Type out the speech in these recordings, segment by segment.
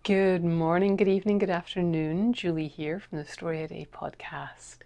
Good morning, good evening, good afternoon. Julie here from the StoryADay podcast.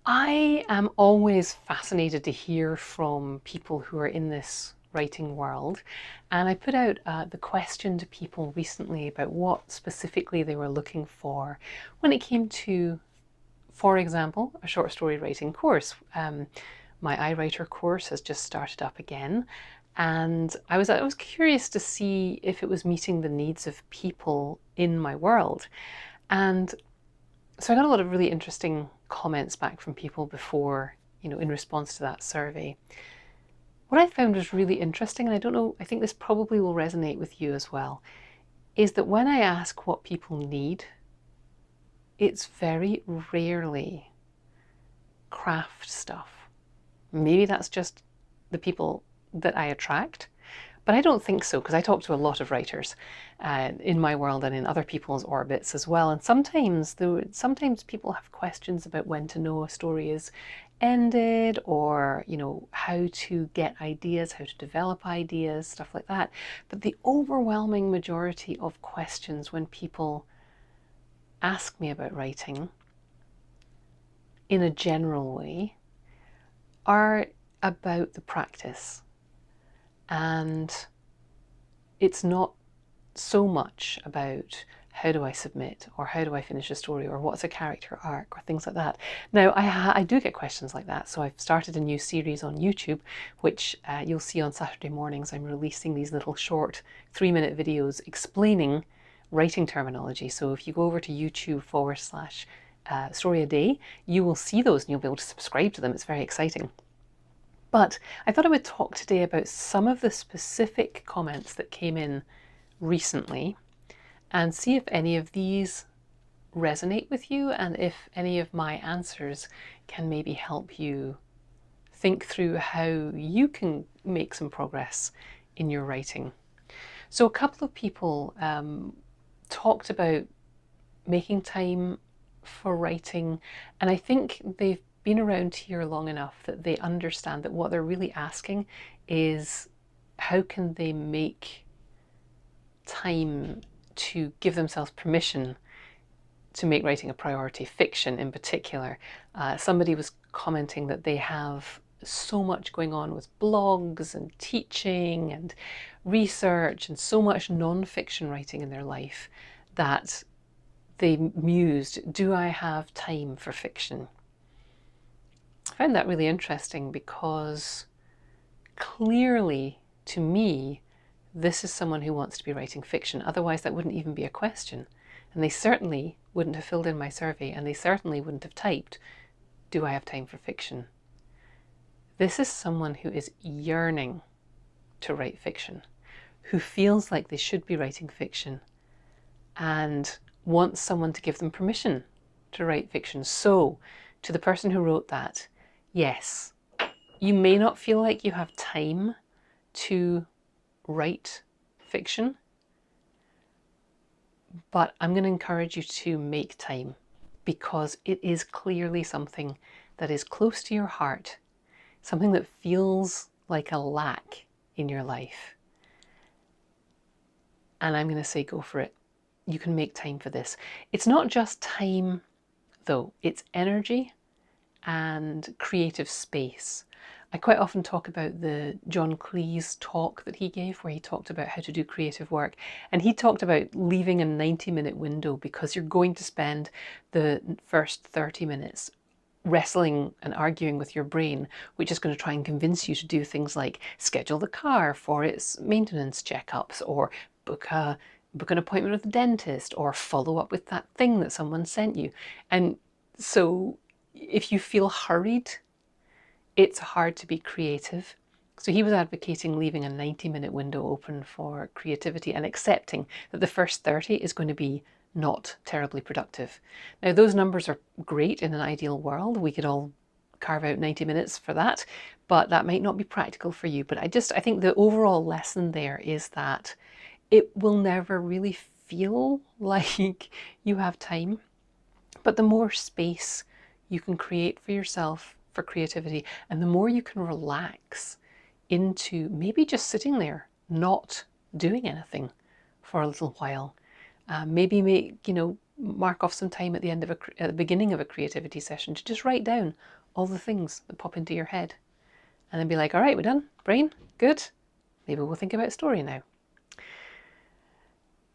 I am always fascinated to hear from people who are in this writing world. And I put out the question to people recently about what specifically they were looking for when it came to, for example, a short story writing course. My iWriter course has just started up again. And I was curious to see if it was meeting the needs of people in my world. And so I got a lot of really interesting comments back from people before, in response to that survey. What I found was really interesting, and I don't know, I think this probably will resonate with you as well, is that when I ask what people need, it's very rarely craft stuff. Maybe that's just the people that I attract, but I don't think so, because I talk to a lot of writers in my world and in other people's orbits as well. And sometimes people have questions about when to know a story is ended, or how to get ideas, how to develop ideas, stuff like that. But the overwhelming majority of questions when people ask me about writing in a general way are about the practice. And it's not so much about how do I submit, or how do I finish a story, or what's a character arc, or things like that. Now, I do get questions like that, so I've started a new series on YouTube, which you'll see on Saturday mornings. I'm releasing these little short 3-minute videos explaining writing terminology. So if you go over to YouTube /StoryADay, you will see those and you'll be able to subscribe to them. It's very exciting. But I thought I would talk today about some of the specific comments that came in recently and see if any of these resonate with you, and if any of my answers can maybe help you think through how you can make some progress in your writing. So a couple of people talked about making time for writing, and I think they've been around here long enough that they understand that what they're really asking is how can they make time to give themselves permission to make writing a priority, fiction in particular. Somebody was commenting that they have so much going on with blogs and teaching and research and so much non-fiction writing in their life that they mused, do I have time for fiction? I found that really interesting, because clearly, to me, this is someone who wants to be writing fiction. Otherwise, that wouldn't even be a question. And they certainly wouldn't have filled in my survey, and they certainly wouldn't have typed, do I have time for fiction? This is someone who is yearning to write fiction, who feels like they should be writing fiction, and wants someone to give them permission to write fiction. So, to the person who wrote that, yes, you may not feel like you have time to write fiction, but I'm going to encourage you to make time, because it is clearly something that is close to your heart, something that feels like a lack in your life. And I'm going to say, go for it. You can make time for this. It's not just time, though. It's energy and creative space. I quite often talk about the John Cleese talk that he gave, where he talked about how to do creative work. And he talked about leaving a 90-minute window, because you're going to spend the first 30 minutes wrestling and arguing with your brain, which is going to try and convince you to do things like schedule the car for its maintenance checkups, or book an appointment with the dentist, or follow up with that thing that someone sent you. And so if you feel hurried, it's hard to be creative. So he was advocating leaving a 90-minute window open for creativity, and accepting that the first 30 is going to be not terribly productive. Now, those numbers are great in an ideal world. We could all carve out 90 minutes for that, but that might not be practical for you. But I think the overall lesson there is that it will never really feel like you have time, but the more space you can create for yourself for creativity, and the more you can relax into maybe just sitting there, not doing anything for a little while, Maybe mark off some time at the beginning of a creativity session to just write down all the things that pop into your head, and then be like, all right, we're done. Brain, good. Maybe we'll think about story now.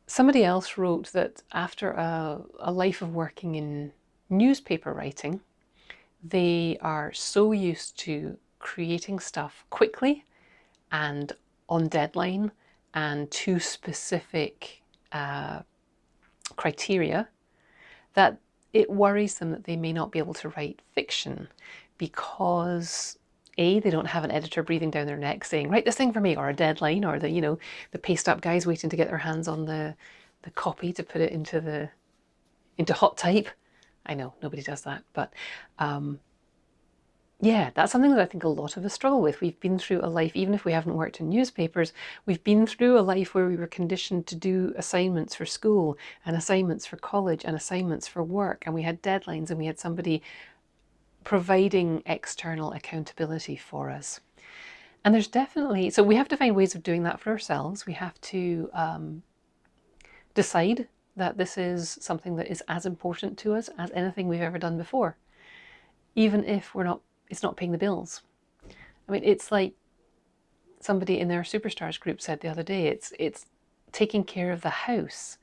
Somebody else wrote that after a life of working in newspaper writing, they are so used to creating stuff quickly and on deadline and to specific criteria that it worries them that they may not be able to write fiction because they don't have an editor breathing down their neck saying, write this thing for me, or a deadline, or the paste up guys waiting to get their hands on the copy to put it into hot type. I know nobody does that, but yeah, that's something that I think a lot of us struggle with. We've been through a life, even if we haven't worked in newspapers, we've been through a life where we were conditioned to do assignments for school and assignments for college and assignments for work, and we had deadlines and we had somebody providing external accountability for us. And there's definitely, so we have to find ways of doing that for ourselves. We have to decide that this is something that is as important to us as anything we've ever done before, even if it's not paying the bills. I mean, it's like somebody in their Superstars group said the other day, it's taking care of the house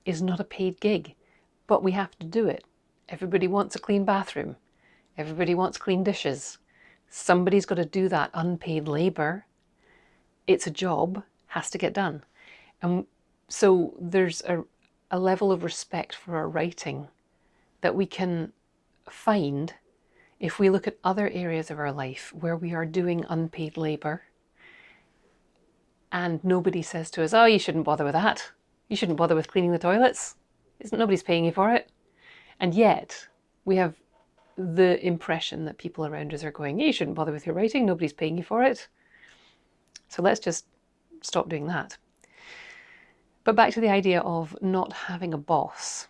is not a paid gig, but we have to do it. Everybody wants a clean bathroom. Everybody wants clean dishes. Somebody's got to do that unpaid labor. It's a job, has to get done. And so there's a level of respect for our writing that we can find if we look at other areas of our life where we are doing unpaid labor and nobody says to us, oh, you shouldn't bother with that. You shouldn't bother with cleaning the toilets. Nobody's paying you for it. And yet we have the impression that people around us are going, you shouldn't bother with your writing. Nobody's paying you for it. So let's just stop doing that. But back to the idea of not having a boss.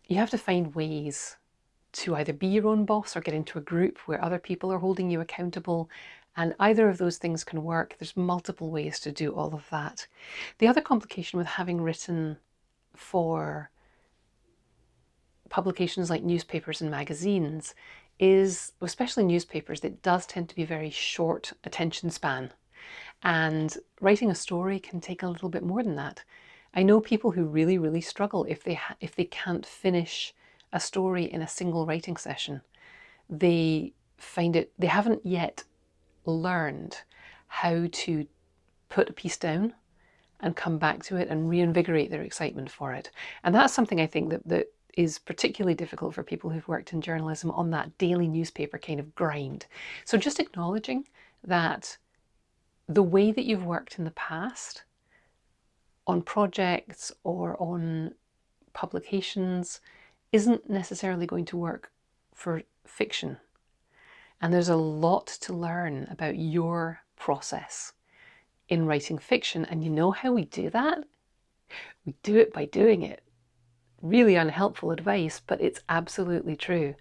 You have to find ways to either be your own boss or get into a group where other people are holding you accountable, and either of those things can work. There's multiple ways to do all of that. The other complication with having written for publications like newspapers and magazines is, especially newspapers, it does tend to be very short attention span, and writing a story can take a little bit more than that. I know people who really, really struggle if they can't finish a story in a single writing session. They haven't yet learned how to put a piece down and come back to it and reinvigorate their excitement for it. And that's something I think that is particularly difficult for people who've worked in journalism on that daily newspaper kind of grind. So just acknowledging that the way that you've worked in the past on projects or on publications isn't necessarily going to work for fiction. And there's a lot to learn about your process in writing fiction. And you know how we do that? We do it by doing it. Really unhelpful advice, but it's absolutely true.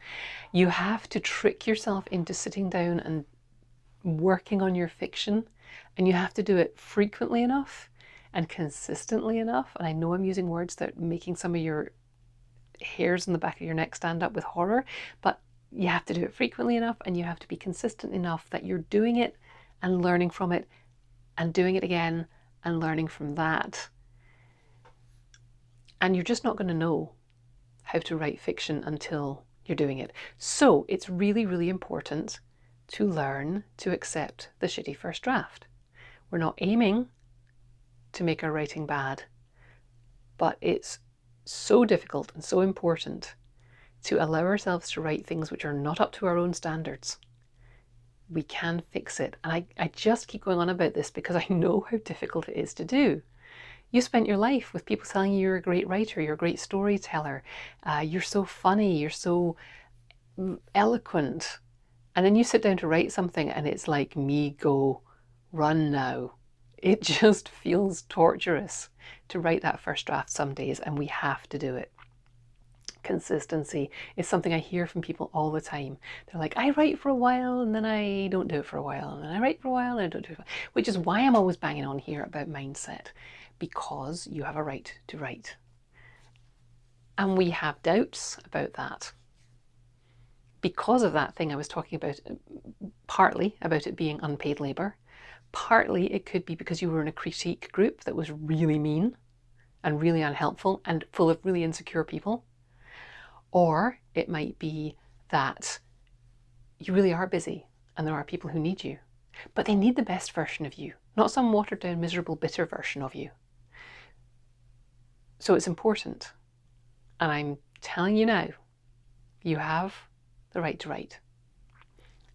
You have to trick yourself into sitting down and working on your fiction, and you have to do it frequently enough and consistently enough. And I know I'm using words that are making some of your hairs on the back of your neck stand up with horror, but you have to do it frequently enough, and you have to be consistent enough that you're doing it and learning from it and doing it again and learning from that. And you're just not going to know how to write fiction until you're doing it. So it's really, really important to learn to accept the shitty first draft. We're not aiming to make our writing bad, but it's so difficult and so important to allow ourselves to write things which are not up to our own standards. We can fix it. And I just keep going on about this because I know how difficult it is to do. You spent your life with people telling you you're a great writer, you're a great storyteller, you're so funny, you're so eloquent. And then you sit down to write something and it's like, me go, run now. It just feels torturous to write that first draft some days, and we have to do it. Consistency is something I hear from people all the time. They're like, I write for a while and then I don't do it for a while, and then I write for a while and I don't do it, which is why I'm always banging on here about mindset, because you have a right to write. And we have doubts about that. Because of that thing I was talking about, partly about it being unpaid labour, partly it could be because you were in a critique group that was really mean and really unhelpful and full of really insecure people. Or it might be that you really are busy and there are people who need you, but they need the best version of you, not some watered down, miserable, bitter version of you. So it's important. And I'm telling you now, you have the right to write.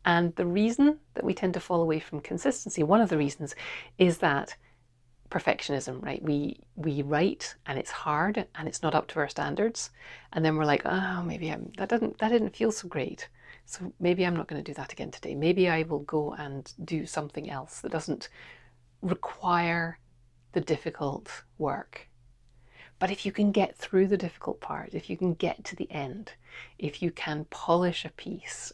And the reason that we tend to fall away from consistency, one of the reasons, is that perfectionism, right? We write and it's hard and it's not up to our standards, and then we're like, oh, maybe that didn't feel so great, so maybe I'm not going to do that again today. Maybe I will go and do something else that doesn't require the difficult work. But if you can get through the difficult part, if you can get to the end, if you can polish a piece,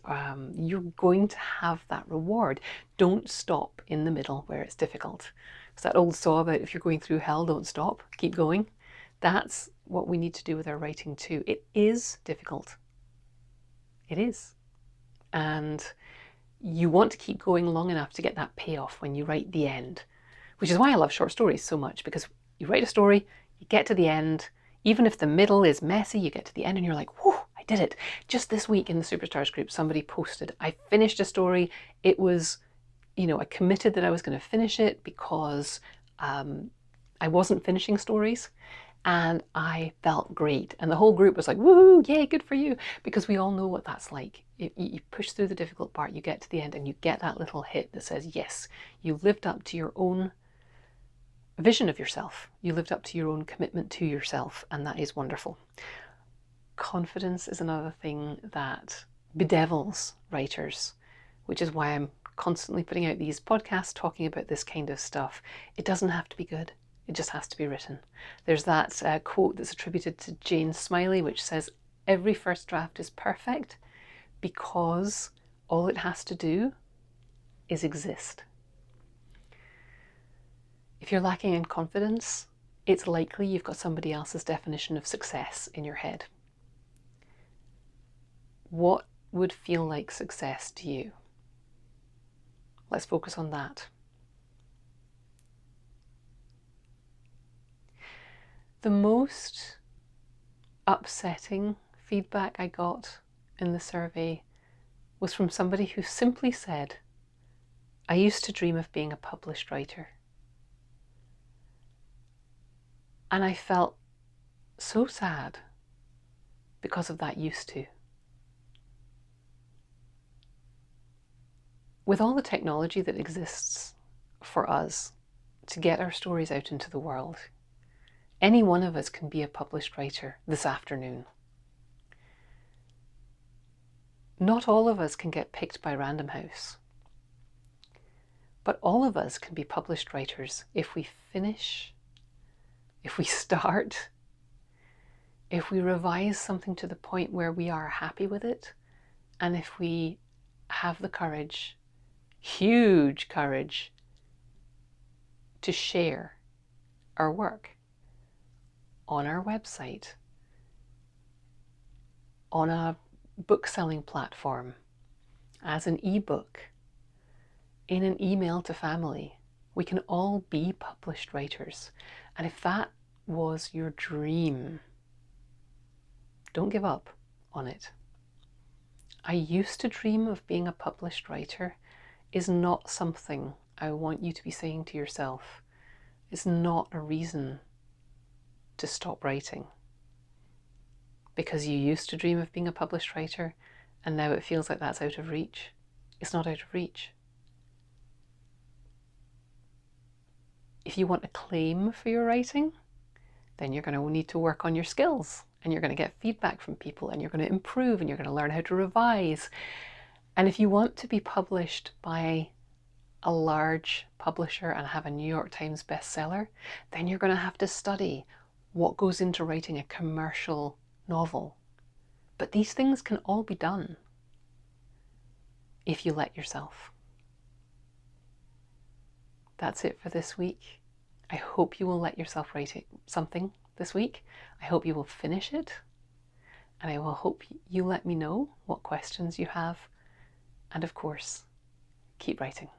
you're going to have that reward. Don't stop in the middle where it's difficult. It's that old saw about if you're going through hell, don't stop, keep going. That's what we need to do with our writing too. It is difficult. It is. And you want to keep going long enough to get that payoff when you write the end, which is why I love short stories so much, because you write a story, you get to the end, even if the middle is messy, you get to the end and you're like, whoa, I did it. Just this week in the Superstars group, somebody posted, I finished a story. It was, I committed that I was going to finish it because I wasn't finishing stories, and I felt great. And the whole group was like, woohoo, yay, good for you. Because we all know what that's like. You push through the difficult part, you get to the end and you get that little hit that says, yes, you lived up to your own vision of yourself. You lived up to your own commitment to yourself, and that is wonderful. Confidence is another thing that bedevils writers, which is why I'm constantly putting out these podcasts talking about this kind of stuff. It doesn't have to be good. It just has to be written. There's that quote that's attributed to Jane Smiley, which says, every first draft is perfect because all it has to do is exist. If you're lacking in confidence, it's likely you've got somebody else's definition of success in your head. What would feel like success to you? Let's focus on that. The most upsetting feedback I got in the survey was from somebody who simply said, I used to dream of being a published writer. And I felt so sad because of that used to. With all the technology that exists for us to get our stories out into the world, any one of us can be a published writer this afternoon. Not all of us can get picked by Random House, but all of us can be published writers if we finish, if we start, if we revise something to the point where we are happy with it, and if we have the courage, huge courage, to share our work on our website, on a book selling platform, as an ebook, in an email to family. We can all be published writers. And if that was your dream, don't give up on it. I used to dream of being a published writer is not something I want you to be saying to yourself. It's not a reason to stop writing. Because you used to dream of being a published writer and now it feels like that's out of reach. It's not out of reach. If you want a claim for your writing, then you're going to need to work on your skills, and you're going to get feedback from people, and you're going to improve, and you're going to learn how to revise. And if you want to be published by a large publisher and have a New York Times bestseller, then you're going to have to study what goes into writing a commercial novel. But these things can all be done if you let yourself. That's it for this week. I hope you will let yourself write something this week. I hope you will finish it. and I will hope you let me know what questions you have. And of course, keep writing.